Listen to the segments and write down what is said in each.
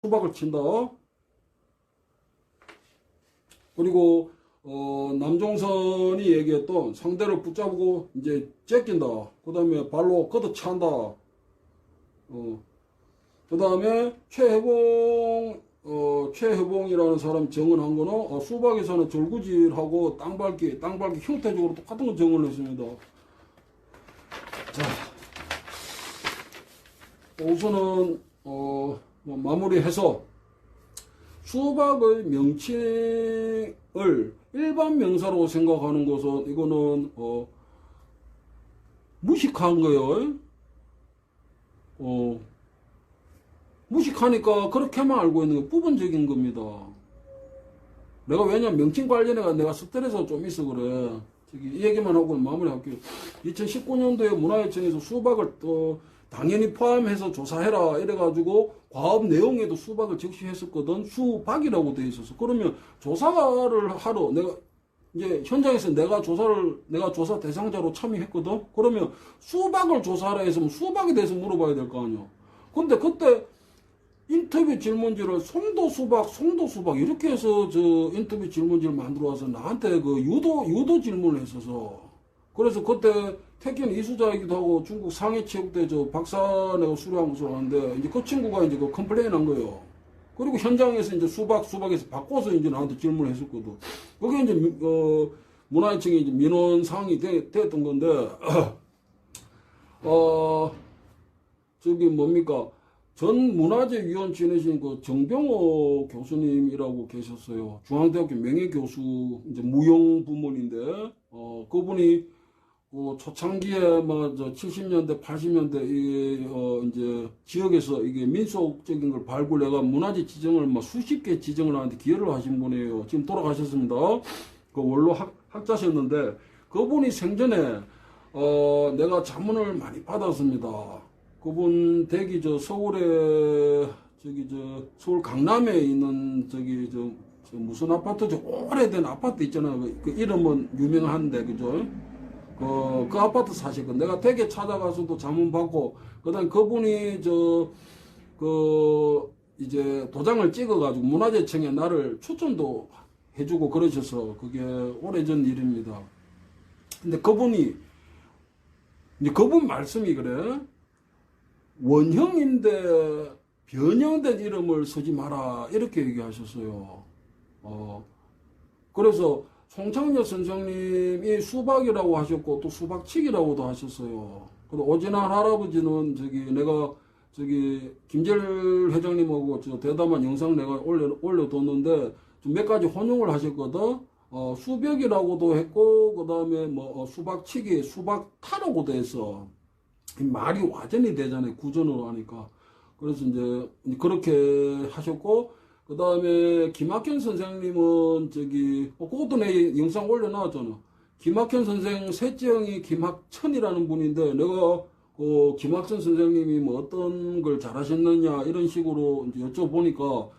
수박을 친다. 그리고 남종선이 얘기했던 상대를 붙잡고 이제 제낀다. 그 다음에 발로 걷어찬다. 그 다음에 최혜봉이라는 사람이 정언한 거는 수박에서는 절구질하고 땅밟기 형태적으로 똑같은 거 정언을 했습니다. 자, 우선은 마무리해서 수박의 명칭을 일반 명사로 생각하는 것은 이거는 무식한 거예요. 무식하니까 그렇게만 알고 있는 게 부분적인 겁니다. 내가 왜냐면 명칭 관련해가 내가 스트레스가 좀 있어 그래. 이 얘기만 하고 마무리할게요. 2019년도에 문화예청에서 수박을 당연히 포함해서 조사해라 이래가지고 과업 내용에도 수박을 적시했었거든. 수박이라고 돼 있었어. 그러면 조사를 하러 내가 이제 현장에서 내가 조사 대상자로 참여했거든. 그러면 수박을 조사하라 했으면 수박에 대해서 물어봐야 될 거 아니야. 근데 그때 인터뷰 질문지를 송도 수박 이렇게 해서 저 인터뷰 질문지를 만들어 와서 나한테 그 유도 질문을 했어서 그래서 그때 태견 이수자이기도 하고 중국 상해체육대 저 박사 내가 수료한 것으로 아는데 이제 그 친구가 이제 그 컴플레인 한 거예요. 그리고 현장에서 이제 수박에서 바꿔서 이제 나한테 질문을 했었거든. 그게 이제 문화예청이 이제 민원 사항이 됐던 건데 저기 뭡니까? 전 문화재위원 지내신 그 정병호 교수님이라고 계셨어요. 중앙대학교 명예교수, 이제 무용 부문인데, 그분이 초창기에 뭐 70년대, 80년대 이제 지역에서 이게 민속적인 걸 발굴해가 문화재 지정을 뭐 수십 개 지정을 하는데 기여를 하신 분이에요. 지금 돌아가셨습니다. 그 원로 학자셨는데, 그분이 생전에 내가 자문을 많이 받았습니다. 그분 댁이 서울에 서울 강남에 있는 저 무슨 아파트 오래된 아파트 있잖아요. 그 이름은 유명한데 그죠? 그 아파트 사실은 내가 댁에 찾아가서도 자문 받고 그다음 그분이 이제 도장을 찍어가지고 문화재청에 나를 추천도 해주고 그러셔서 그게 오래전 일입니다. 근데 이제 그분 말씀이 그래. 원형인데 변형된 이름을 쓰지 마라 이렇게 얘기하셨어요. 그래서 송창녀 선생님이 수박이라고 하셨고 또 수박치기라고도 하셨어요. 그리고 오진환 할아버지는 내가 김재일 회장님하고 대담한 영상 내가 올려뒀는데 좀 몇 가지 혼용을 하셨거든. 수벽이라고도 했고 그 다음에 수박치기 수박타라고도 했어. 말이 와전이 되잖아요. 구전으로 하니까. 그래서 이제 그렇게 하셨고, 그 다음에 김학현 선생님은 그것도 내 영상 올려놨잖아. 김학현 선생 셋째형이 김학천이라는 분인데, 내가 김학천 선생님이 뭐 어떤 걸 잘하셨느냐, 이런 식으로 이제 여쭤보니까,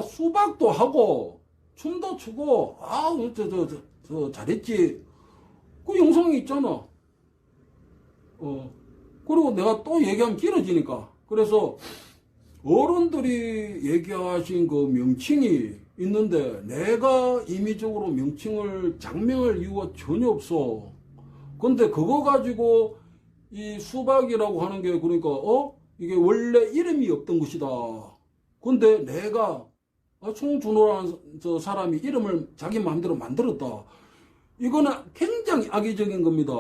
수박도 하고, 춤도 추고, 잘했지. 그 영상이 있잖아. 그리고 내가 또 얘기하면 길어지니까. 그래서 어른들이 얘기하신 그 명칭이 있는데 내가 임의적으로 장명할 이유가 전혀 없어. 근데 그거 가지고 이 수박이라고 하는 게 그러니까 이게 원래 이름이 없던 것이다. 근데 내가 송준호라는 저 사람이 이름을 자기 마음대로 만들었다. 이거는 굉장히 악의적인 겁니다.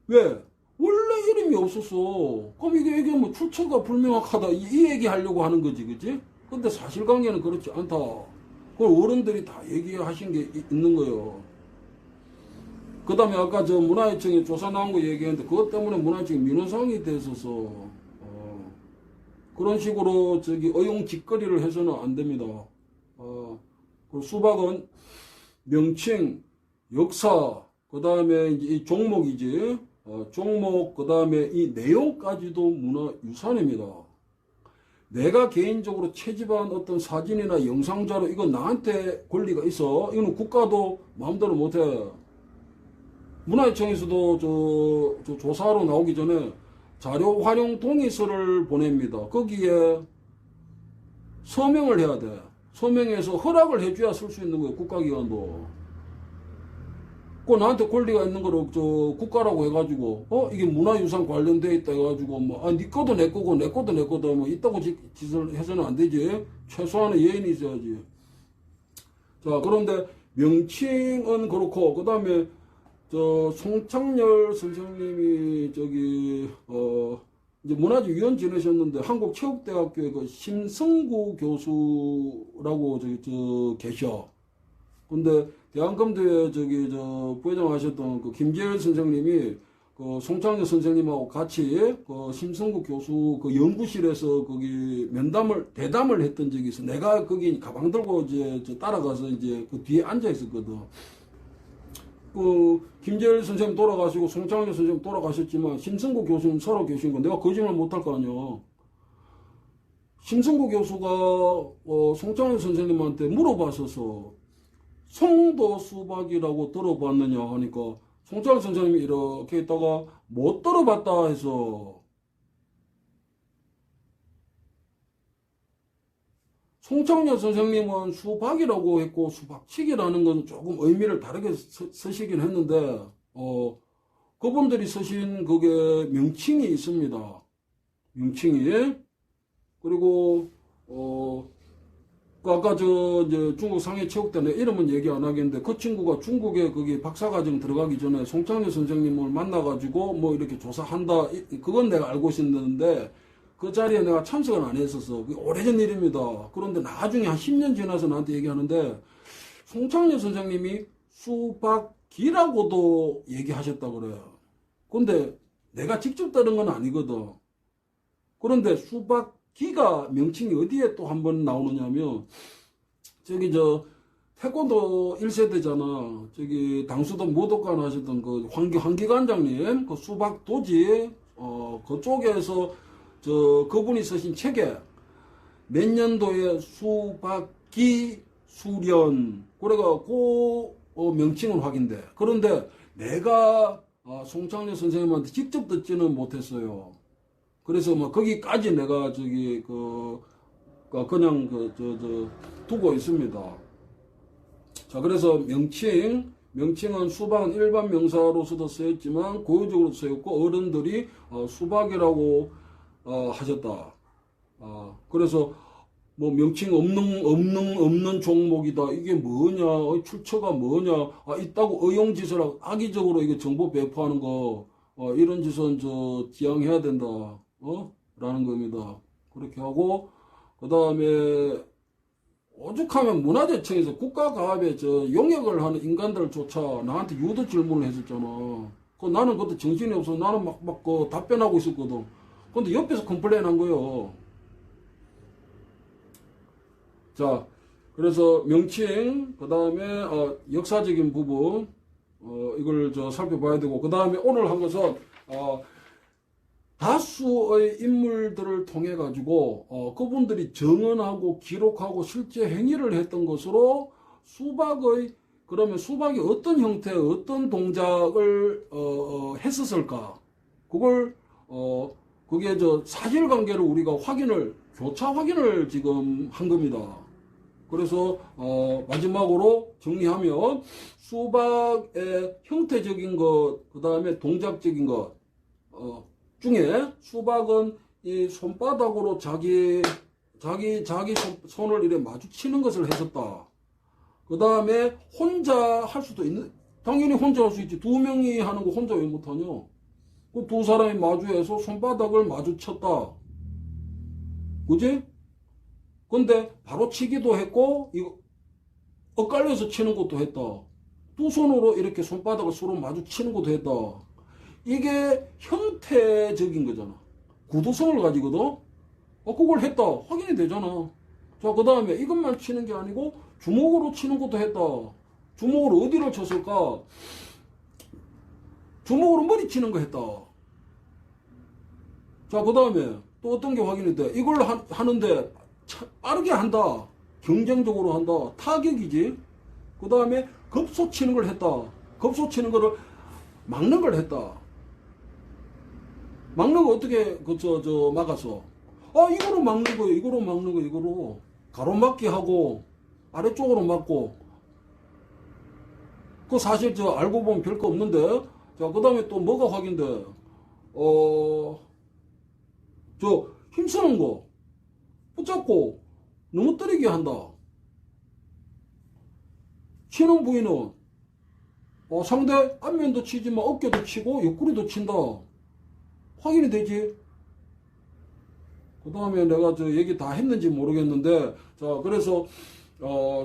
왜? 원래 이름이 없었어. 그럼 이게 뭐 출처가 불명확하다. 이 얘기 하려고 하는 거지, 그지? 근데 사실관계는 그렇지 않다. 그걸 어른들이 다 얘기하신 게 있는 거예요. 그 다음에 아까 문화예청에 조사 나온 거 얘기했는데 그것 때문에 문화예청이 민원사항이 됐어서, 그런 식으로 어용짓거리를 해서는 안 됩니다. 그리고 수박은 명칭, 역사, 그 다음에 이 종목이지. 종목 그 다음에 이 내용까지도 문화유산입니다. 내가 개인적으로 채집한 어떤 사진이나 영상자료 이건 나한테 권리가 있어. 이거는 국가도 마음대로 못해. 문화예청에서도 저 조사하러 나오기 전에 자료 활용 동의서를 보냅니다. 거기에 서명을 해야 돼. 서명해서 허락을 해줘야 쓸 수 있는 거예요. 국가기관도. 그 나한테 권리가 있는 거를 저 국가라고 해가지고 이게 문화유산 관련돼 있다 해가지고 네 거도 내 거고 내 거도 내 거도 뭐 있다고 짓을 해서는 안 되지. 최소한의 예인이 있어야지. 자, 그런데 명칭은 그렇고, 그 다음에 저 송창렬 선생님이 저기 이제 문화재위원 지내셨는데 한국체육대학교의 그 심성구 교수라고 저 계셔. 근데 대한검도에 저기 저 부회장 하셨던 그 김재열 선생님이 그 송창렬 선생님하고 같이 그 심성구 교수 그 연구실에서 거기 대담을 했던 적이 있어. 내가 거기 가방 들고 이제 저 따라가서 이제 그 뒤에 앉아 있었거든. 그 김재열 선생님 돌아가시고 송창렬 선생님 돌아가셨지만 심성구 교수는 살아 계신 거 내가 거짓말 못할 거 아니야. 심성구 교수가 송창렬 선생님한테 물어봤어서 송도 수박이라고 들어봤느냐 하니까 송창렬 선생님이 이렇게 있다가 못 들어봤다 해서 송창렬 선생님은 수박이라고 했고 수박치기라는 건 조금 의미를 다르게 쓰시긴 했는데 그분들이 쓰신 그게 명칭이 있습니다. 명칭이. 그리고 아까 이제 중국 상해체육대 내 이름은 얘기 안 하겠는데 그 친구가 중국에 거기 박사과정 들어가기 전에 송창렬 선생님을 만나가지고 뭐 이렇게 조사한다. 그건 내가 알고 있었는데 그 자리에 내가 참석을 안 했었어. 그게 오래전 일입니다. 그런데 나중에 한 10년 지나서 나한테 얘기하는데 송창렬 선생님이 수박기라고도 얘기하셨다 그래요. 근데 내가 직접 들은 건 아니거든. 그런데 수박기가 명칭이 어디에 또 한 번 나오느냐면 저기 저 태권도 1세대잖아. 저기 당수동 무도관 하셨던 그 황기관장님 그 수박도지 그쪽에서 그분이 쓰신 책에 몇 년도에 수박기 수련 그래가 그 명칭은 확인돼. 그런데 내가 송창렬 선생님한테 직접 듣지는 못했어요. 그래서 뭐 거기까지 내가 저기 그냥 두고 있습니다. 자, 그래서 명칭은 수박은 일반 명사로서도 쓰였지만 고유적으로 쓰였고 어른들이 수박이라고 하셨다. 그래서 뭐 명칭 없는 종목이다. 이게 뭐냐? 출처가 뭐냐? 있다고 의용짓을 하고 악의적으로 이게 정보 배포하는 거 이런 짓은 지양해야 된다. 라는 겁니다. 그렇게 하고 그 다음에 오죽하면 문화재청에서 국가가업에 용역을 하는 인간들조차 나한테 유도 질문을 했었잖아. 나는 그때 정신이 없어. 나는 막 답변하고 있었거든. 근데 옆에서 컴플레인 한 거요. 자, 그래서 명칭, 그 다음에 역사적인 부분, 이걸 살펴봐야 되고, 그 다음에 오늘 한 것은 다수의 인물들을 통해 가지고 그분들이 정언하고 기록하고 실제 행위를 했던 것으로 그러면 수박이 어떤 형태의 어떤 동작을 했었을까? 그걸 그게 사실관계를 우리가 교차 확인을 지금 한 겁니다. 그래서 마지막으로 정리하면 수박의 형태적인 것, 그 다음에 동작적인 것 중에 수박은 이 손바닥으로 자기 손을 이렇게 마주치는 것을 했었다. 그 다음에 혼자 할 수도 있는, 당연히 혼자 할 수 있지. 두 명이 하는 거 혼자 왜 못하냐? 그 두 사람이 마주해서 손바닥을 마주쳤다. 그지? 근데 바로 치기도 했고, 이거 엇갈려서 치는 것도 했다. 두 손으로 이렇게 손바닥을 서로 마주치는 것도 했다. 이게 형태적인 거잖아. 구두성을 가지고도 그걸 했다. 확인이 되잖아. 자, 그 다음에 이것만 치는 게 아니고 주먹으로 치는 것도 했다. 주먹으로 어디를 쳤을까? 주먹으로 머리 치는 거 했다. 자, 그 다음에 또 어떤 게 확인이 돼? 이걸 하는데 빠르게 한다. 경쟁적으로 한다. 타격이지. 그 다음에 급소 치는 걸 했다. 급소 치는 거를 막는 걸 했다. 막는 거 어떻게 막았어? 이거로 막는 거예요. 이거로 막는 거, 이거로. 가로막기 하고 아래쪽으로 막고 그 사실 저 알고 보면 별거 없는데 자 그 다음에 또 뭐가 확인돼 저 힘쓰는 거 붙잡고 넘어뜨리게 한다. 치는 부위는 상대 앞면도 치지만 어깨도 치고 옆구리도 친다. 확인이 되지. 그 다음에 내가 저 얘기 다 했는지 모르겠는데 자 그래서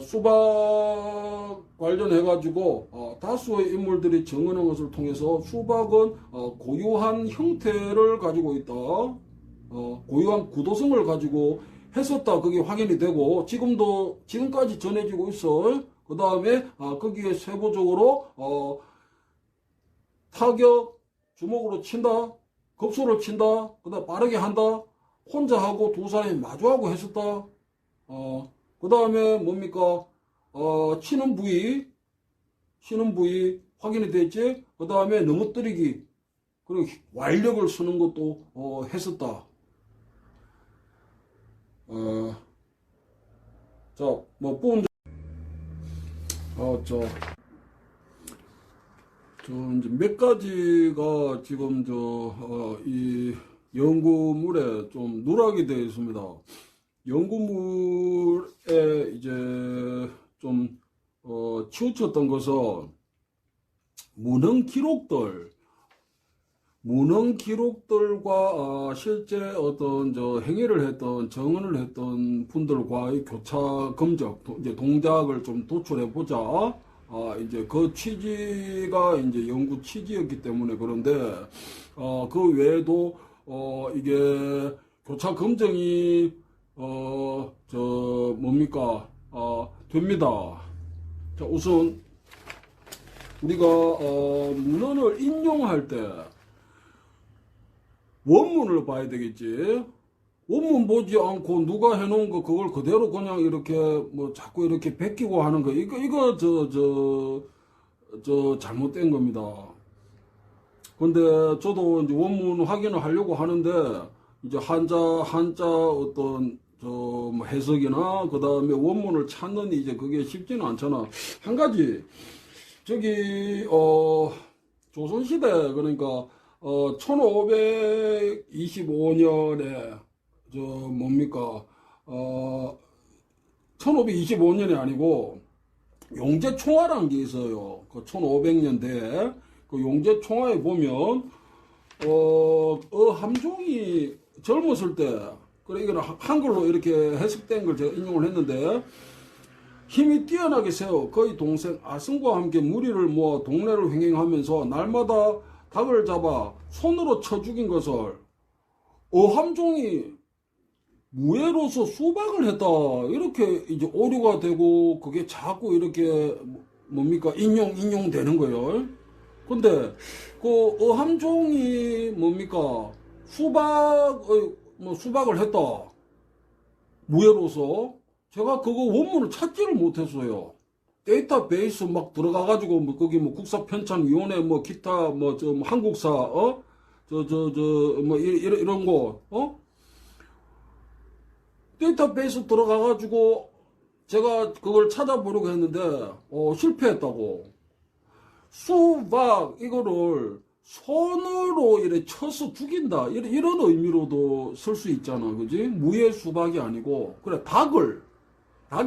수박 관련해 가지고 다수의 인물들이 증언한 것을 통해서 수박은 고유한 형태를 가지고 있다. 고유한 구도성을 가지고 했었다. 그게 확인이 되고 지금까지 전해지고 있어. 그 다음에 거기에 세부적으로 타격, 주먹으로 친다, 급소를 친다, 그 다음 빠르게 한다, 혼자 하고 두 사람이 마주하고 했었다. 그 다음에 뭡니까? 치는 부위 확인이 됐지. 그 다음에 넘어뜨리기, 그리고 완력을 쓰는 것도 했었다. 자, 뭐 부분 이제 몇 가지가 지금 이 연구물에 좀 누락이 되어 있습니다. 연구물에 이제 좀 치우쳤던 것은 문헌 기록들과 실제 어떤 행위를 했던 정언을 했던 분들과의 교차 검적 이제 동작을 좀 도출해 보자. 이제 그 취지가 이제 연구 취지였기 때문에 그런데 그 외에도 이게 교차 검증이 뭡니까 됩니다. 자 우선 우리가 문헌을 인용할 때 원문을 봐야 되겠지. 원문 보지 않고 누가 해놓은 거 그걸 그대로 그냥 이렇게 뭐 자꾸 이렇게 베끼고 하는 거 이거 잘못된 겁니다. 근데 저도 이제 원문 확인을 하려고 하는데 이제 한자 어떤 뭐 해석이나 그 다음에 원문을 찾는 이제 그게 쉽지는 않잖아. 한 가지 저기 조선시대 그러니까 1525년에 뭡니까 1525년이 아니고 용제총화라는 게 있어요. 그 1500년대에 그 용제총화에 보면 함종이 젊었을 때 그래 이거는 한글로 이렇게 해석된 걸 제가 인용을 했는데 힘이 뛰어나게 세워 그의 동생 아승과 함께 무리를 모아 동네를 횡행하면서 날마다 닭을 잡아 손으로 쳐 죽인 것을 어함종이 무예로서 수박을 했다 이렇게 이제 오류가 되고 그게 자꾸 이렇게 뭡니까 인용되는 거예요. 근데 그 어함종이 뭡니까 수박을 했다 무예로서 제가 그거 원문을 찾지를 못했어요. 데이터베이스 막 들어가가지고 뭐 거기 뭐 국사편찬위원회 뭐 기타 뭐 한국사 뭐 이런 거 데이터베이스 들어가가지고 제가 그걸 찾아보려고 했는데 실패했다고. 수박 이거를 손으로 이렇게 쳐서 죽인다 이런 의미로도 쓸 수 있잖아, 그지? 무예 수박이 아니고 그래 닭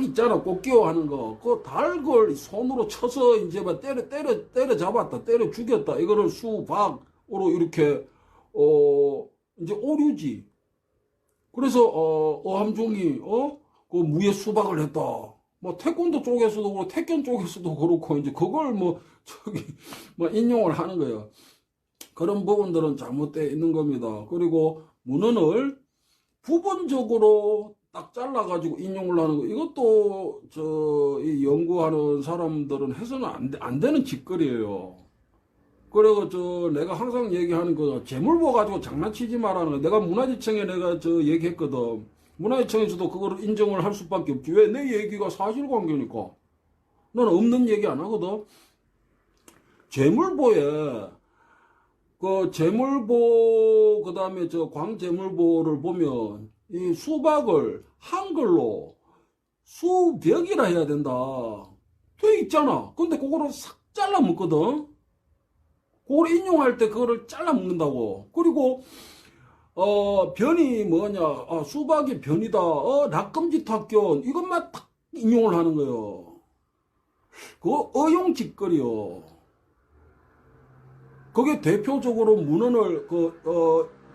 있잖아, 꽃기호 하는 거. 그 닭을 손으로 쳐서 이제 막 때려 잡았다, 때려 죽였다. 이거를 수박으로 이렇게, 이제 오류지. 그래서, 어함종이, 그 무예 수박을 했다. 뭐, 태권도 쪽에서도 그렇고, 태권 쪽에서도 그렇고, 이제 그걸 뭐 인용을 하는 거예요. 그런 부분들은 잘못되어 있는 겁니다. 그리고 문헌을 부분적으로 딱 잘라가지고 인용을 하는 거, 이것도, 이 연구하는 사람들은 해서는 안 되는 짓거리예요. 그리고 내가 항상 얘기하는 거, 재물 봐가지고 장난치지 말라는 거, 내가 문화재청에 내가 얘기했거든. 문화재청에서도 그거를 인정을 할 수밖에 없지. 왜? 내 얘기가 사실관계니까. 나는 없는 얘기 안 하거든. 재물보에, 그 재물보, 그 다음에 광재물보를 보면, 이 수박을 한글로 수벽이라 해야 된다. 돼 있잖아. 근데 그거를 싹 잘라 먹거든. 그걸 인용할 때 그거를 잘라 먹는다고. 그리고 변이 뭐냐, 수박이 변이다, 낙검지탁견, 이것만 딱 인용을 하는 거예요. 그거 어용짓거리요. 그게 대표적으로 문헌을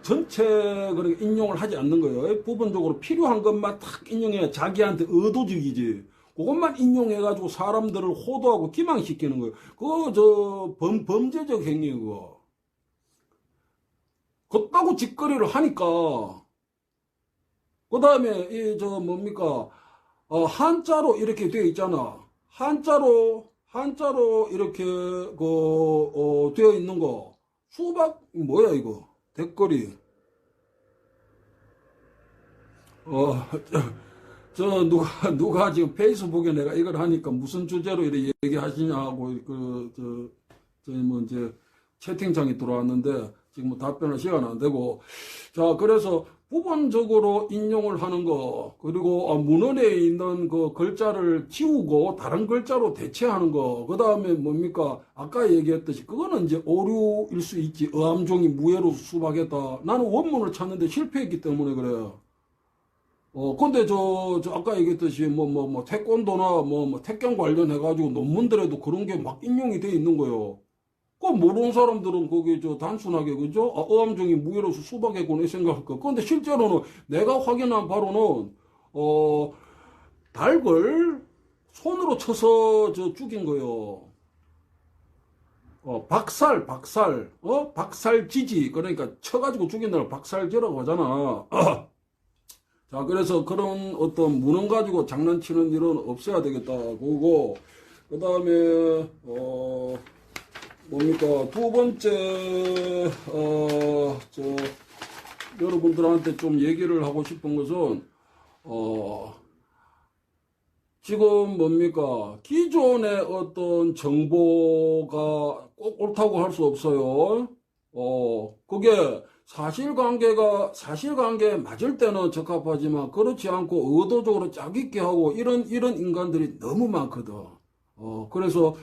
전체 그렇게 인용을 하지 않는 거예요. 부분적으로 필요한 것만 딱 인용해 자기한테 의도적이지. 그것만 인용해가지고 사람들을 호도하고 기망시키는 거예요. 그거 범죄적 행위예요. 그거. 그따구 짓거리를 하니까. 그 다음에 뭡니까, 한자로 이렇게 되어 있잖아. 한자로 이렇게 되어 있는 거. 수박 뭐야 이거? 댓글이 누가 지금 페이스북에 내가 이걸 하니까 무슨 주제로 이렇게 얘기하시냐고 뭐 이제 채팅창이 들어왔는데 지금 뭐 답변할 시간 안 되고. 자, 그래서 부분적으로 인용을 하는 거, 그리고 문헌에 있는 그 글자를 지우고 다른 글자로 대체하는 거, 그 다음에 뭡니까, 아까 얘기했듯이 그거는 이제 오류일 수 있지. 어암종이 무예로 수박했다. 나는 원문을 찾는데 실패했기 때문에 그래요. 근데 아까 얘기했듯이 태권도나 태권 관련해가지고 논문들에도 그런 게 막 인용이 돼 있는 거예요. 그 모르는 사람들은 거기 단순하게 그죠? 어암종이 무예로서 수박했구나 이 생각할 거. 그런데 실제로는 내가 확인한 바로는 닭을 손으로 쳐서 죽인 거예요. 박살지지. 그러니까 쳐가지고 죽인다는 박살지라고 하잖아. 자, 그래서 그런 어떤 문헌 가지고 장난치는 일은 없어야 되겠다. 그거고, 그 다음에, 뭡니까, 두 번째, 여러분들한테 좀 얘기를 하고 싶은 것은, 지금 뭡니까, 기존의 어떤 정보가 꼭 옳다고 할 수 없어요. 그게 사실관계에 맞을 때는 적합하지만 그렇지 않고 의도적으로 짜깁기 하고 이런 인간들이 너무 많거든. 그래서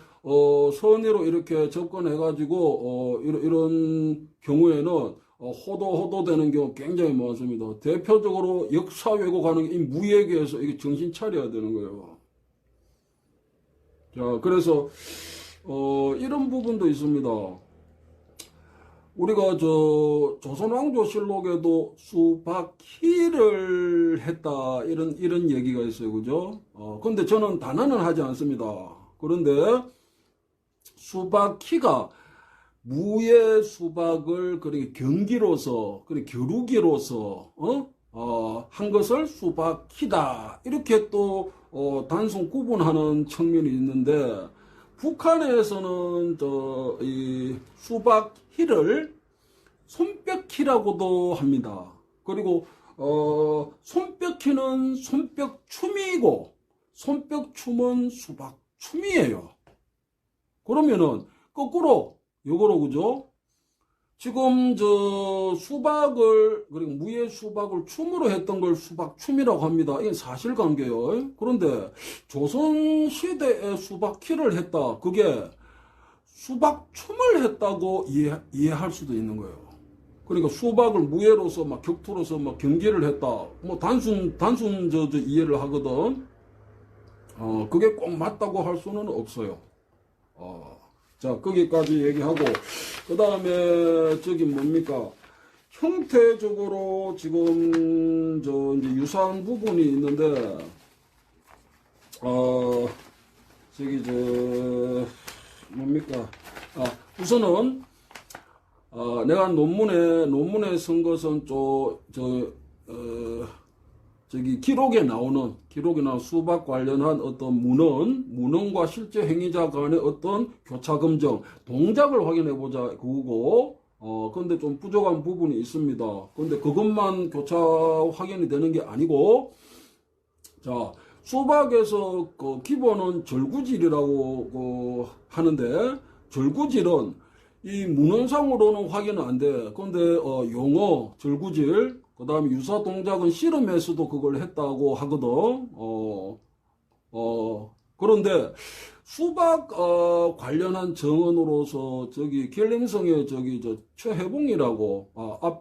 선의로 이렇게 접근해가지고 이런 경우에는 호도되는 경우 굉장히 많습니다. 대표적으로 역사 왜곡하는 이 무예계에서 이게 정신 차려야 되는 거예요. 자, 그래서 이런 부분도 있습니다. 우리가 조선왕조실록에도 수박희를 했다 이런 얘기가 있어요, 그죠? 근데 저는 단언은 하지 않습니다. 그런데 수박희가 무예 수박을 그렇게 경기로서 겨루기로서 한 것을 수박희다 이렇게 또 단순 구분하는 측면이 있는데. 북한에서는 이 수박희를 손뼉희라고도 합니다. 그리고 손뼉희는 손뼉춤이고 손뼉춤은 수박춤이에요. 그러면은 거꾸로 요거로 그죠? 지금 수박을 그리고 무예 수박을 춤으로 했던 걸 수박춤이라고 합니다. 이게 사실관계예요. 그런데 조선 시대에 수박희를 했다. 그게 수박춤을 했다고 이해할 수도 있는 거예요. 그러니까 수박을 무예로서 막 격투로서 막 경기를 했다. 뭐 단순 이해를 하거든. 그게 꼭 맞다고 할 수는 없어요. 자, 거기까지 얘기하고, 그 다음에, 뭡니까. 형태적으로 지금, 이제 유사한 부분이 있는데, 뭡니까. 우선은, 내가 논문에 쓴 것은 기록에 나오는 수박 관련한 어떤 문헌과 실제 행위자 간의 어떤 교차 검정, 동작을 확인해 보자 그거고, 근데 좀 부족한 부분이 있습니다. 근데 그것만 교차 확인이 되는 게 아니고, 자, 수박에서 그 기본은 절구질이라고 하는데, 절구질은 이 문헌상으로는 확인은 안 돼. 근데 용어, 절구질, 그 다음에 유사 동작은 씨름에서도 그걸 했다고 하거든. 그런데 수박 관련한 정언으로서 저기 길림성의 저기 저 최혜봉이라고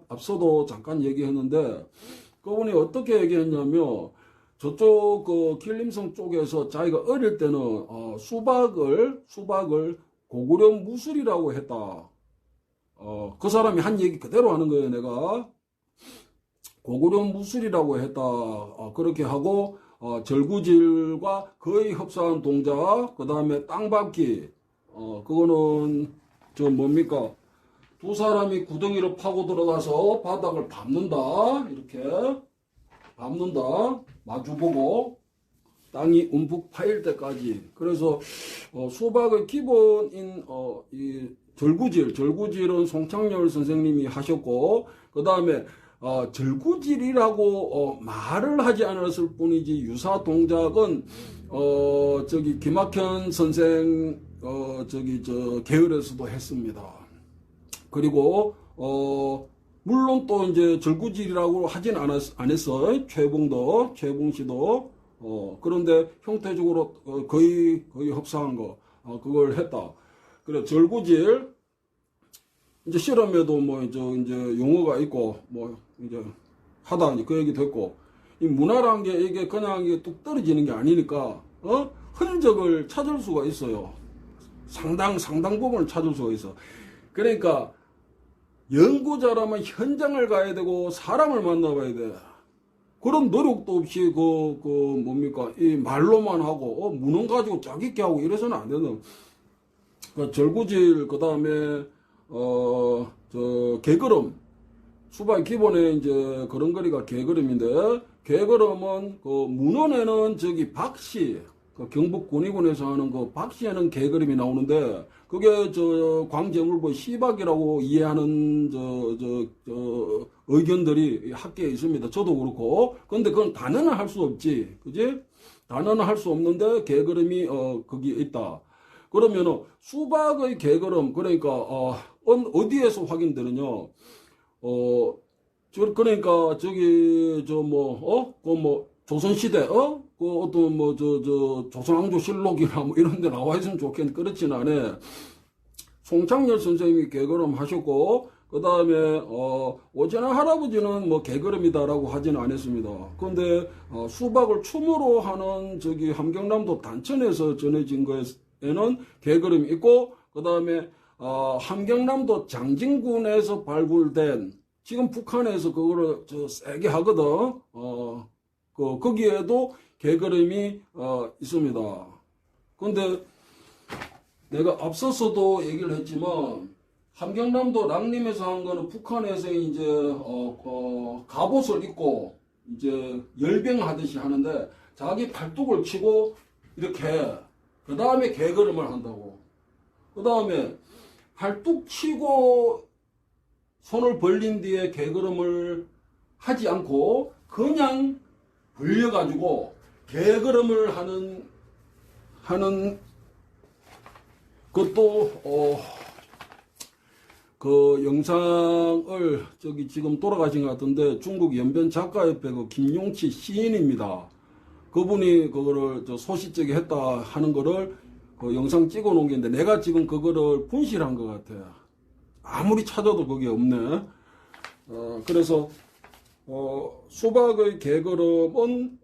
앞서도 잠깐 얘기했는데 그분이 어떻게 얘기했냐면 저쪽 그 길림성 쪽에서 자기가 어릴 때는 수박을 고구려 무술이라고 했다. 그 사람이 한 얘기 그대로 하는 거예요. 내가 고구려 무술이라고 했다. 그렇게 하고 절구질과 거의 흡사한 동작, 그 다음에 땅밟기, 그거는 저 뭡니까? 두 사람이 구덩이로 파고 들어가서 바닥을 밟는다. 이렇게 밟는다. 마주보고 땅이 움푹 파일 때까지. 그래서 수박의 기본인 이 절구질은 송창열 선생님이 하셨고, 그 다음에 절구질이라고 말을 하지 않았을 뿐이지 유사 동작은 저기 김학현 선생 저기 저 계열에서도 했습니다. 그리고 물론 또 이제 절구질이라고 하진 않았어요. 최봉 씨도 그런데 형태적으로 거의 흡사한 거 그걸 했다. 그래 절구질 이제 실험에도 뭐 이제 용어가 있고 뭐 이제 하다 그 얘기 됐고 이 문화란 게 이게 그냥 이게 뚝 떨어지는 게 아니니까 흔적을 찾을 수가 있어요. 상당 부분을 찾을 수가 있어. 그러니까 연구자라면 현장을 가야 되고 사람을 만나봐야 돼. 그런 노력도 없이 뭡니까 이 말로만 하고 무능 가지고 짜깁기 하고 이래서는 안 되는. 그 절구질 그 다음에 저 개걸음 수박 기본에 이제 걸음걸이가 개걸음인데 개걸음은 그 문헌에는 저기 박씨 그 경북 군위군에서 하는 그 박씨에는 개걸음이 나오는데 그게 저 광제물보 시박이라고 이해하는 저 의견들이 학계에 있습니다. 저도 그렇고. 근데 그건 단언을 할 수 없지. 그지? 단언을 할 수 없는데 개걸음이 거기 있다. 그러면은 수박의 개걸음 그러니까 어디에서 확인되느냐? 그러니까 저기 조선시대 그 어떤 뭐 조선왕조실록이나 뭐 이런 데 나와 있으면 좋겠는데 그렇진 않아. 송창열 선생님이 개걸음 하셨고 그 다음에 오전한 할아버지는 뭐 개걸음이다라고 하지는 않았습니다. 그런데 수박을 춤으로 하는 저기 함경남도 단천에서 전해진 거에는 개걸음이 있고 그 다음에 함경남도 장진군에서 발굴된 지금 북한에서 그거를 세게 하거든. 거기에도 개걸음이 있습니다. 근데 내가 앞서서도 얘기를 했지만 함경남도 랑림에서 한 거는 북한에서 이제 갑옷을 입고 이제 열병하듯이 하는데 자기 팔뚝을 치고 이렇게 그 다음에 개걸음을 한다고. 그 다음에 팔뚝 치고 손을 벌린 뒤에 개걸음을 하지 않고 그냥 벌려가지고 개걸음을 하는 것도 그 영상을 저기 지금 돌아가신 것 같은데 중국 연변 작가협회 그 김용치 시인입니다. 그분이 그거를 소시적에 했다 하는 거를 그 영상 찍어 놓은 게 있는데 내가 지금 그거를 분실한 것 같아. 아무리 찾아도 거기 없네. 그래서 수박의 개걸음은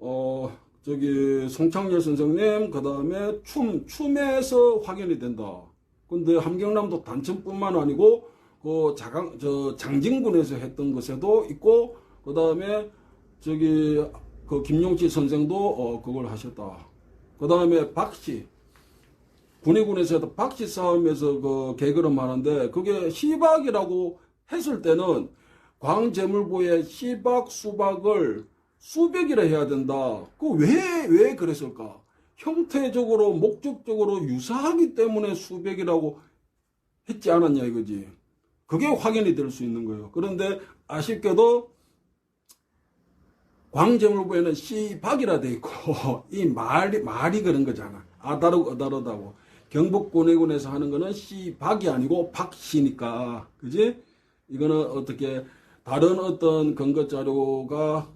저기 송창열 선생님 그 다음에 춤에서 확인이 된다. 근데 함경남도 단천뿐만 아니고 장진군에서 했던 것에도 있고 그 다음에 저기 그 김용치 선생도 그걸 하셨다. 그 다음에 박씨 군위군에서도 박씨 싸움에서 그 개걸음 하는데 그게 시박이라고 했을 때는 광제물보에 시박 수박을 수백이라 해야 된다. 왜 그랬을까? 형태적으로 목적적으로 유사하기 때문에 수백이라고 했지 않았냐 이거지. 그게 확인이 될 수 있는 거예요. 그런데 아쉽게도 광제물보에는 시박이라 돼 있고 이 말이 그런 거잖아. 아다르다고. 경북군해군에서 하는 거는 시박이 아니고 박씨니까. 그지? 이거는 어떻게 다른 어떤 근거 자료가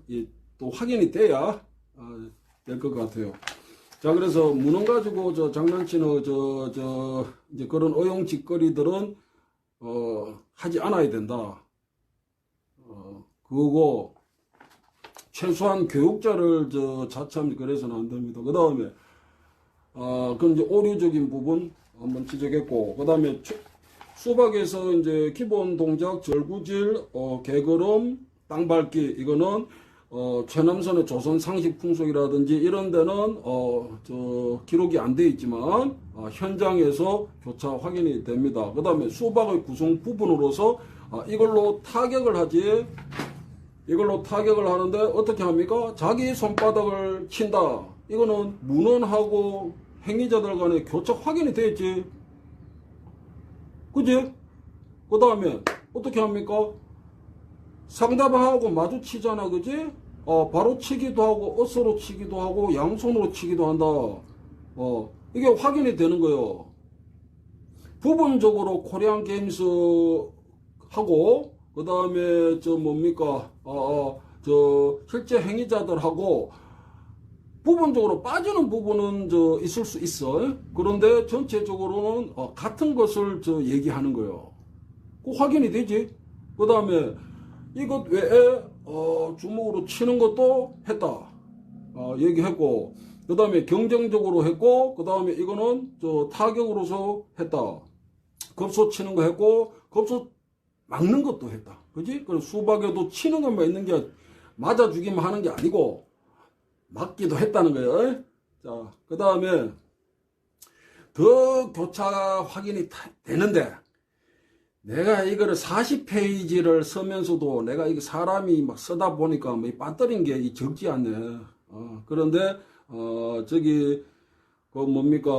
또 확인이 돼야 될 것 같아요. 자, 그래서 문헌 가지고 장난치는 이제 그런 어용짓거리들은, 하지 않아야 된다. 그거고, 최소한 교육자를 자참 그래서는 안 됩니다. 그 다음에, 그건 이제 오류적인 부분 한번 지적했고, 그 다음에 수박에서 이제 기본 동작, 절구질, 개걸음, 땅밟기, 이거는, 최남선의 조선 상식 풍속이라든지 이런 데는, 기록이 안 돼 있지만, 현장에서 교차 확인이 됩니다. 그 다음에 수박의 구성 부분으로서, 이걸로 타격을 하지, 이걸로 타격을 하는데 어떻게 합니까? 자기 손바닥을 친다. 이거는 문헌하고 행위자들 간에 교차 확인이 되지. 그지? 그 다음에 어떻게 합니까? 상대방하고 마주치잖아. 그지? 바로 치기도 하고, 어스로 치기도 하고, 양손으로 치기도 한다. 이게 확인이 되는 거예요. 부분적으로 코리안 게임스 하고, 그 다음에 뭡니까? 실제 행위자들하고 부분적으로 빠지는 부분은 있을 수 있어. 그런데 전체적으로는 같은 것을 얘기하는 거예요. 그 확인이 되지. 그 다음에 이것 외에 주먹으로 치는 것도 했다. 얘기했고, 그 다음에 경쟁적으로 했고, 그 다음에 이거는 타격으로서 했다. 겁소 치는 거 했고, 겁소 막는 것도 했다. 그지? 그리고 수박에도 치는 것만 있는 게 맞아주기만 하는 게 아니고 막기도 했다는 거예요. 자, 그 다음에 더 교차 확인이 되는데, 내가 이거를 40페이지를 쓰면서도 내가 이게 사람이 막 쓰다 보니까 뭐 빠뜨린 게 적지 않네. 그런데 그 뭡니까,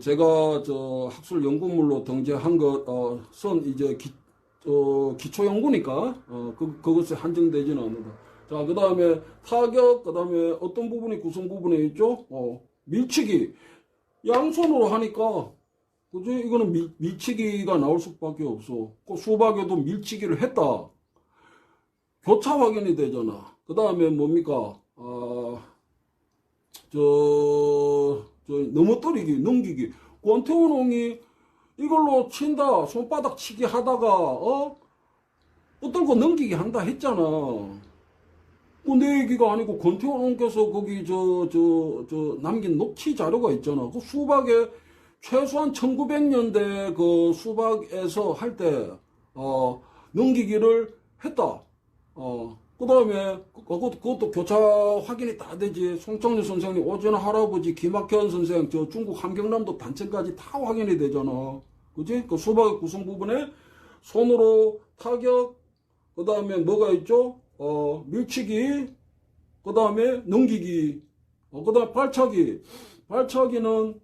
제가 학술 연구물로 등재한 것은 이제 기초 연구니까, 그것에 한정되지는 않는다. 자, 그 다음에 타격, 그 다음에 어떤 부분이 구성 부분에 있죠? 밀치기. 양손으로 하니까, 그지? 이거는 밀치기가 나올 수밖에 없어. 그 수박에도 밀치기를 했다. 교차 확인이 되잖아. 그 다음에 뭡니까? 넘어뜨리기, 넘기기. 권태원홍이 이걸로 친다, 손바닥 치기 하다가, 붙들고 넘기기 한다 했잖아. 내 얘기가 아니고 권태원홍께서 거기 남긴 녹취 자료가 있잖아. 그 수박에 최소한 1900년대 그 수박에서 할 때, 넘기기를 했다. 그 다음에 그것도 교차 확인이 다 되지. 송창렬 선생님, 오전화 할아버지, 김학현 선생, 중국 함경남도 단체까지 다 확인이 되잖아. 그지? 그 수박의 구성 부분에 손으로 타격, 그 다음에 뭐가 있죠? 밀치기, 그 다음에 넘기기, 그 다음에 발차기. 발차기는,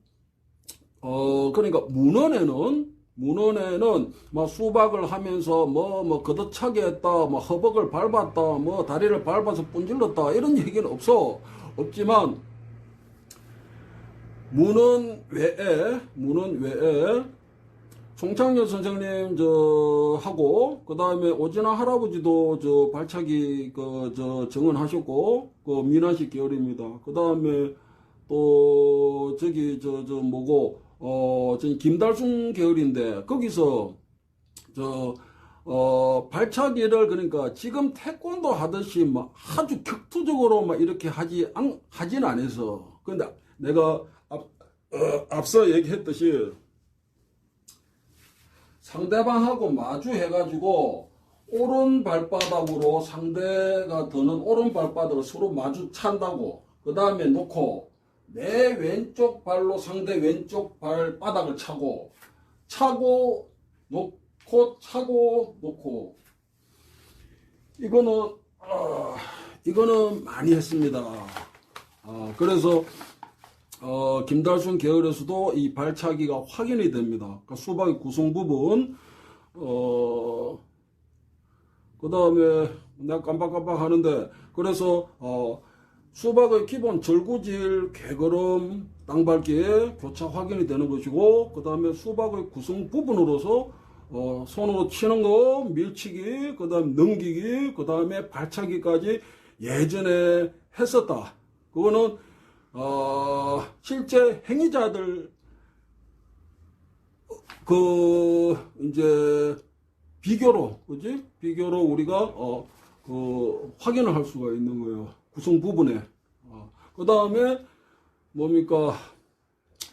그러니까 문헌에는 뭐 수박을 하면서 걷어차게 했다, 허벅을 밟았다, 다리를 밟아서 분질렀다, 이런 얘기는 없지만, 문헌 외에 송창렬 선생님 하고, 그 다음에 오진아 할아버지도 발차기 정언하셨고, 민환식 계열입니다. 그 다음에 또 뭐고, 김달순 계열인데, 거기서 발차기를, 그러니까 지금 태권도 하듯이 아주 격투적으로 이렇게 하진 않아서. 근데 내가 앞서 얘기했듯이 상대방하고 마주해가지고 오른 발바닥으로 상대가 드는 오른 발바닥을 서로 마주 찬다고. 그 다음에 놓고 내 왼쪽 발로 상대 왼쪽 발바닥을 차고 놓고 차고 놓고. 이거는 많이 했습니다. 그래서 김달순 계열에서도 이 발차기가 확인이 됩니다. 그러니까 수박의 구성 부분, 그 다음에 내가 깜빡깜빡 하는데, 그래서 수박의 기본 절구질, 개걸음, 땅밟기에 교차 확인이 되는 것이고, 그 다음에 수박의 구성 부분으로서 손으로 치는 거, 밀치기, 그 다음 넘기기, 그 다음에 발차기까지 예전에 했었다. 그거는 실제 행위자들 이제 비교로, 그지? 비교로 우리가 확인을 할 수가 있는 거예요. 구성 부분에. 그 다음에 뭡니까?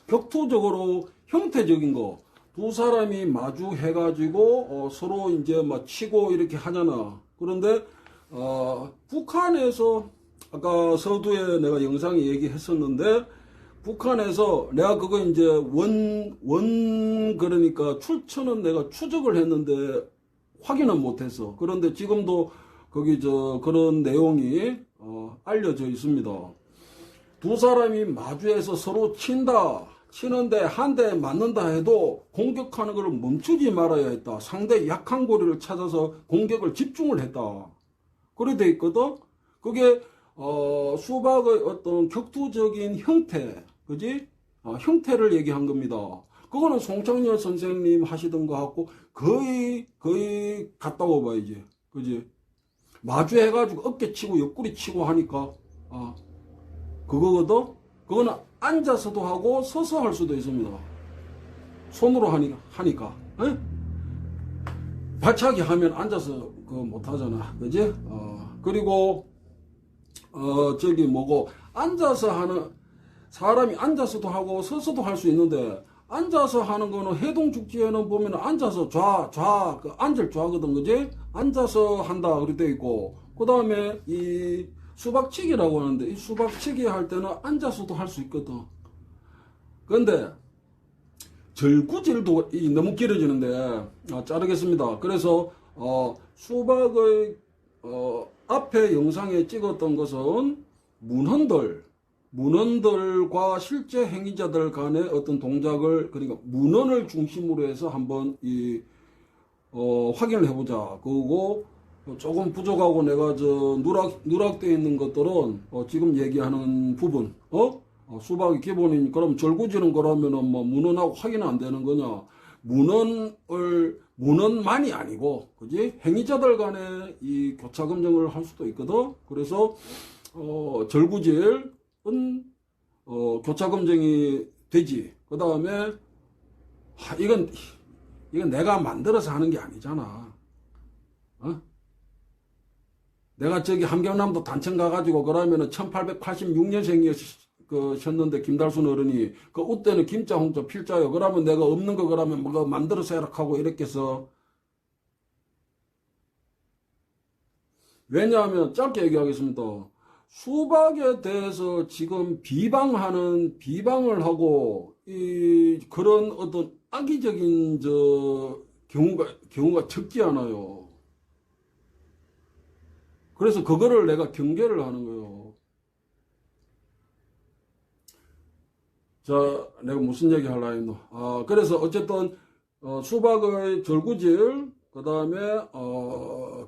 격투적으로 형태적인 거. 두 사람이 마주해가지고 서로 이제 막 치고 이렇게 하잖아. 그런데 북한에서 아까 서두에 내가 영상에 얘기했었는데, 북한에서 내가 그거 이제 그러니까 출처는 내가 추적을 했는데 확인은 못했어. 그런데 지금도 거기 그런 내용이 알려져 있습니다. 두 사람이 마주해서 서로 치는데 한 대 맞는다 해도 공격하는 것을 멈추지 말아야 했다. 상대 약한 고리를 찾아서 공격을 집중을 했다. 그래 돼 있거든. 그게 수박의 어떤 격투적인 형태, 그지? 형태를 얘기한 겁니다. 그거는 송창열 선생님 하시던 거 같고 거의 같다고 봐야지, 그지? 마주해가지고 어깨 치고 옆구리 치고 하니까 그거거든. 그거는 앉아서도 하고 서서 할 수도 있습니다. 손으로 하니까. 에? 발차기 하면 앉아서 그거 못 하잖아, 그지? 그리고 저기 뭐고, 앉아서 하는 사람이 앉아서도 하고 서서도 할 수 있는데, 앉아서 하는 거는 해동축제에는 보면 앉아서 앉을 좌거든, 그지? 앉아서 한다 그렇게 돼 있고, 그 다음에 이 수박치기라고 하는데, 이 수박치기 할 때는 앉아서도 할 수 있거든. 그런데 절구질도 너무 길어지는데 자르겠습니다. 그래서 수박의 앞에 영상에 찍었던 것은 문헌들과 실제 행위자들 간의 어떤 동작을, 그러니까 문헌을 중심으로 해서 한번 확인을 해보자. 그리고 조금 부족하고 내가 누락되어 있는 것들은 지금 얘기하는 부분, 수박이 기본이니, 그럼 절구지는 거라면은 뭐 문헌하고 확인은 안 되는 거냐? 문헌만이 아니고, 그지? 행위자들 간에 이 교차 검증을 할 수도 있거든. 그래서 절구질은 교차 검증이 되지. 그 다음에 이건 내가 만들어서 하는 게 아니잖아. 내가 저기 함경남도 단청 가가지고 그러면은 1886년생이셨는데 김달순 어른이 그 우때는 김자 홍자 필자요. 그러면 내가 없는 거 그러면 뭐 만들어서 해라 하고 이랬겠어. 왜냐하면 짧게 얘기하겠습니다. 수박에 대해서 지금 비방을 하고 그런 어떤 악의적인 경우가 적지 않아요. 그래서 그거를 내가 경계를 하는 거예요. 자, 내가 무슨 얘기 하려고 했노? 그래서 어쨌든 수박의 절구질, 그 다음에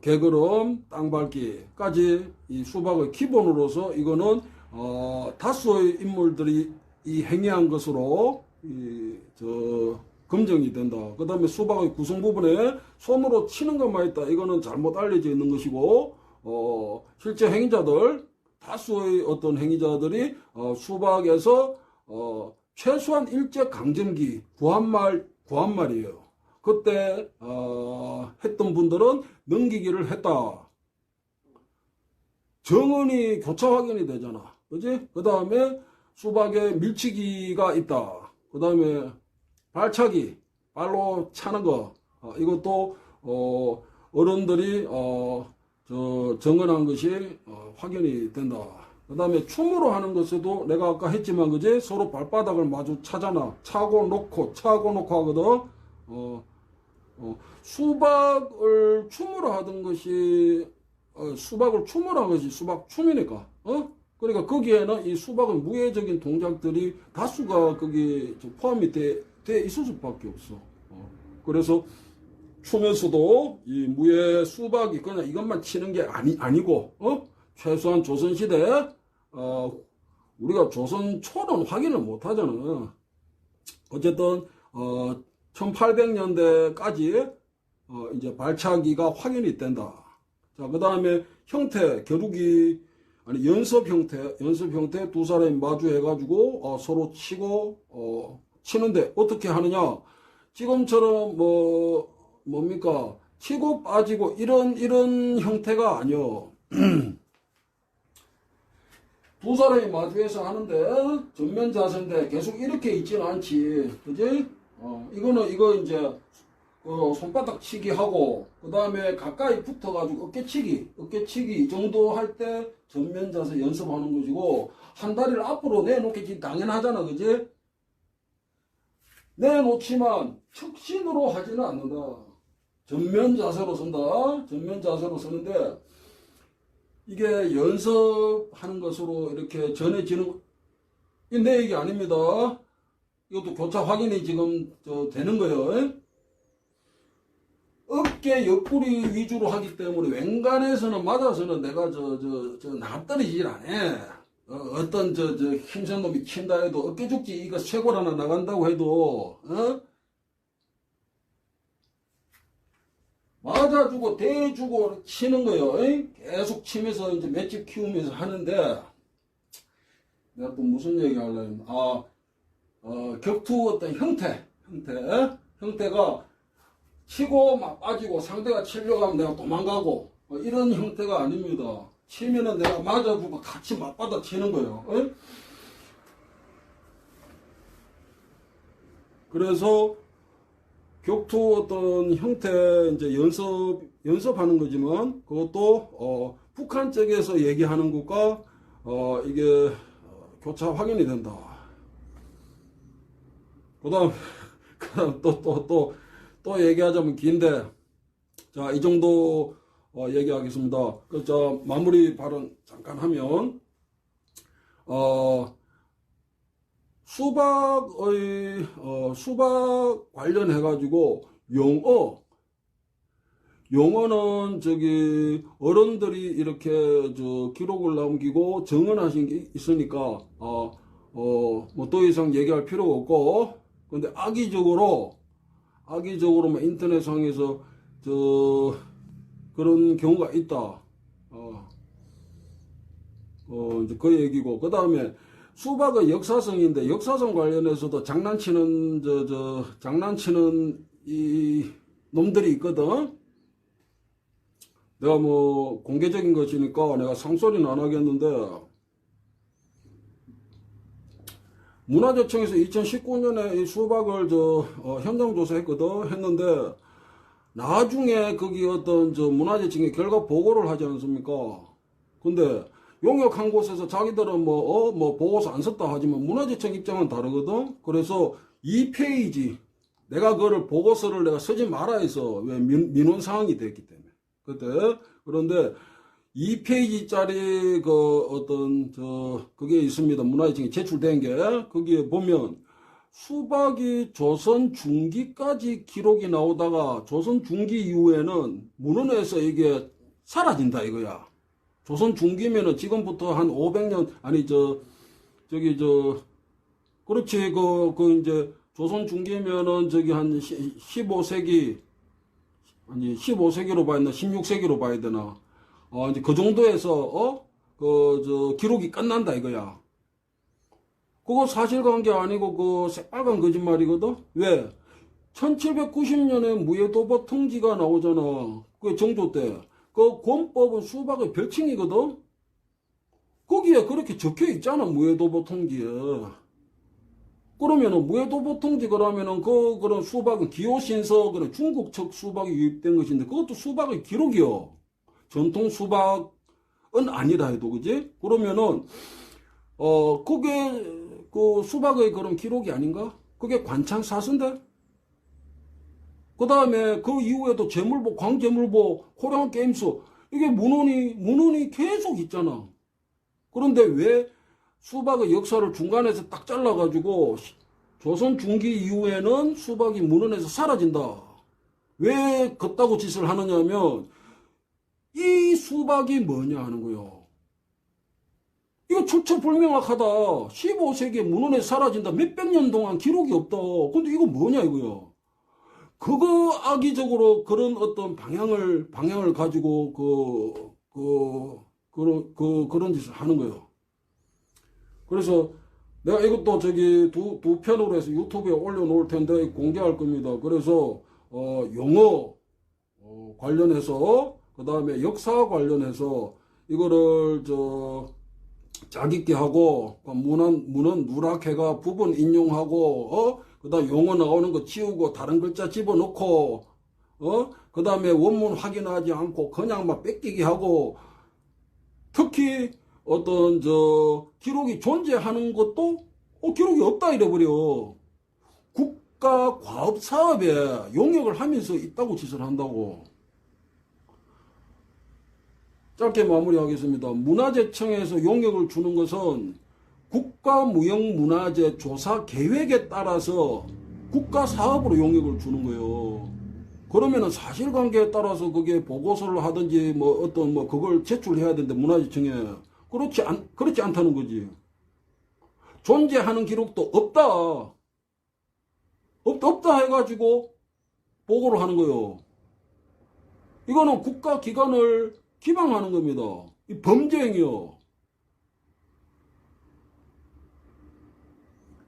개걸음, 땅밟기까지 이 수박의 기본으로서 이거는 다수의 인물들이 이 행위한 것으로 검증이 된다. 그 다음에 수박의 구성 부분에 손으로 치는 것만 있다. 이거는 잘못 알려져 있는 것이고, 실제 행위자들, 다수의 어떤 행위자들이 수박에서 최소한 일제 강점기 구한말이에요. 그때 했던 분들은 넘기기를 했다. 정언이 교차 확인이 되잖아, 그지? 그 다음에 수박에 밀치기가 있다. 그 다음에 발차기, 발로 차는 거, 이것도 어른들이 정언한 것이 확인이 된다. 그 다음에 춤으로 하는 것에도 내가 아까 했지만, 그지? 서로 발바닥을 마주 차잖아. 차고 놓고 하거든. 수박을 춤으로 하던 것이, 수박을 춤으로 한 것이 수박춤이니까, 그러니까 거기에는 이 수박의 무해적인 동작들이 다수가 거기 포함이 돼 있을 수밖에 없어. 그래서 춤에서도 이 무예 수박이 그냥 이것만 치는 게 아니고, 최소한 조선시대, 우리가 조선 초는 확인을 못 하잖아. 어쨌든, 1800년대까지, 이제 발차기가 확인이 된다. 자, 그 다음에 형태, 겨루기, 아니 연습 형태 두 사람이 마주해가지고 서로 치고 치는데 어떻게 하느냐? 지금처럼 뭡니까? 치고 빠지고 이런 형태가 아니요. 두 사람이 마주해서 하는데 전면 자세인데 계속 이렇게 있지는 않지, 그지? 이거 이제 손바닥 치기 하고 그 다음에 가까이 붙어가지고 어깨치기 이 정도 할 때 전면 자세 연습하는 것이고, 한 다리를 앞으로 내놓겠지 당연하잖아, 그지? 내놓지만 척신으로 하지는 않는다. 전면 자세로 선다. 전면 자세로 서는데 이게 연습하는 것으로 이렇게 전해지는, 이게 내 얘기 아닙니다. 이것도 교차 확인이 지금 되는 거예요. 어깨 옆구리 위주로 하기 때문에 웬간해서는 맞아서는 내가 납떨어지질 않아. 어떤 힘센 놈이 친다 해도 어깨 죽지 이거 쇄골 하나 나간다고 해도 맞아주고 대주고 치는 거예요. 계속 치면서 이제 맷집 키우면서 하는데, 내가 또 무슨 얘기 하려면, 격투 어떤 형태가 치고 막 빠지고 상대가 치려고 하면 내가 도망가고 이런 형태가 아닙니다. 치면은 내가 맞아주고 같이 맞받아 치는 거예요. 그래서 격투 어떤 형태 이제 연습하는 거지만, 그것도 북한 쪽에서 얘기하는 것과 이게 교차 확인이 된다. 그다음 또 얘기하자면 긴데, 자, 이 정도 얘기하겠습니다. 마무리 발언 잠깐 하면, 수박 관련해가지고 용어는 어른들이 이렇게 기록을 남기고 정언하신 게 있으니까 뭐 더 이상 얘기할 필요가 없고, 근데 악의적으로 인터넷상에서 그런 경우가 있다. 이제 그 얘기고, 그 다음에 수박의 역사성인데, 역사성 관련해서도 장난치는 이 놈들이 있거든. 내가 뭐 공개적인 것이니까 내가 상소리는 안 하겠는데, 문화재청에서 2019년에 이 수박을 현장 조사했거든. 했는데 나중에 거기 어떤 문화재청에 결과 보고를 하지 않습니까? 근데 용역한 곳에서 자기들은 뭐 보고서 안 썼다 하지만 문화재청 입장은 다르거든. 그래서 2페이지 내가 그거를 보고서를 내가 쓰지 말아 해서, 왜 민원 사항이 됐기 때문에 그때. 그런데 2페이지짜리 그게 있습니다. 문화재청에 제출된 게, 거기에 보면 수박이 조선 중기까지 기록이 나오다가 조선 중기 이후에는 문헌에서 이게 사라진다 이거야. 조선 중기면은 지금부터 한 500년, 아니 그렇지, 이제 조선 중기면은 한 15세기, 아니 15세기로 봐야 되나 16세기로 봐야 되나, 이제 그 정도에서 기록이 끝난다 이거야. 그거 사실관계 아니고 새빨간 거짓말이거든. 왜? 1790년에 무예도법 통지가 나오잖아. 그게 정조 때. 그 권법은 수박의 별칭이거든. 거기에 그렇게 적혀 있잖아, 무예도법 통지에. 그러면은 무예도법 통지 그러면은 그런 수박은 기호신서, 그런 중국 측 수박이 유입된 것인데, 그것도 수박의 기록이요. 전통 수박은 아니라 해도, 그지? 그러면은 그게 수박의 그런 기록이 아닌가? 그게 관창사스인데? 그 다음에 그 이후에도 재물보, 광재물보, 호랑이 게임스, 이게 문헌이 계속 있잖아. 그런데 왜 수박의 역사를 중간에서 딱 잘라가지고 조선 중기 이후에는 수박이 문헌에서 사라진다. 왜 그따구 짓을 하느냐면, 이 수박이 뭐냐 하는 거요. 이거 출처불명확하다. 15세기에 문헌에서 사라진다. 몇백 년 동안 기록이 없다. 근데 이거 뭐냐 이거요. 그거 악의적으로 그런 어떤 방향을 가지고 그런 짓을 하는 거예요. 그래서 내가 이것도 두 편으로 해서 유튜브에 올려놓을 텐데 공개할 겁니다. 그래서 영어 관련해서 그 다음에 역사 관련해서 이거를 자기 있게 하고 문헌 누락해가 부분 인용하고 그 다음 용어 나오는 거 지우고 다른 글자 집어넣고 그 다음에 원문 확인하지 않고 그냥 막 뺏기게 하고 특히 어떤 기록이 존재하는 것도 기록이 없다 이래버려. 국가 과업 사업에 용역을 하면서 있다고 짓을 한다고. 짧게 마무리하겠습니다. 문화재청에서 용역을 주는 것은 국가무형문화재 조사 계획에 따라서 국가 사업으로 용역을 주는 거예요. 그러면은 사실관계에 따라서 그게 보고서를 하든지 그걸 제출해야 되는데 문화재청에 그렇지 않다는 거지. 존재하는 기록도 없다 해가지고 보고를 하는 거예요. 이거는 국가기관을 기방하는 겁니다. 이 범죄행위요.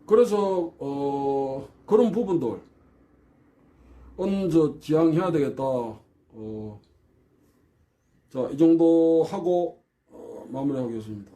그래서 그런 부분들 지양해야 되겠다. 자, 이 정도 하고 마무리하겠습니다.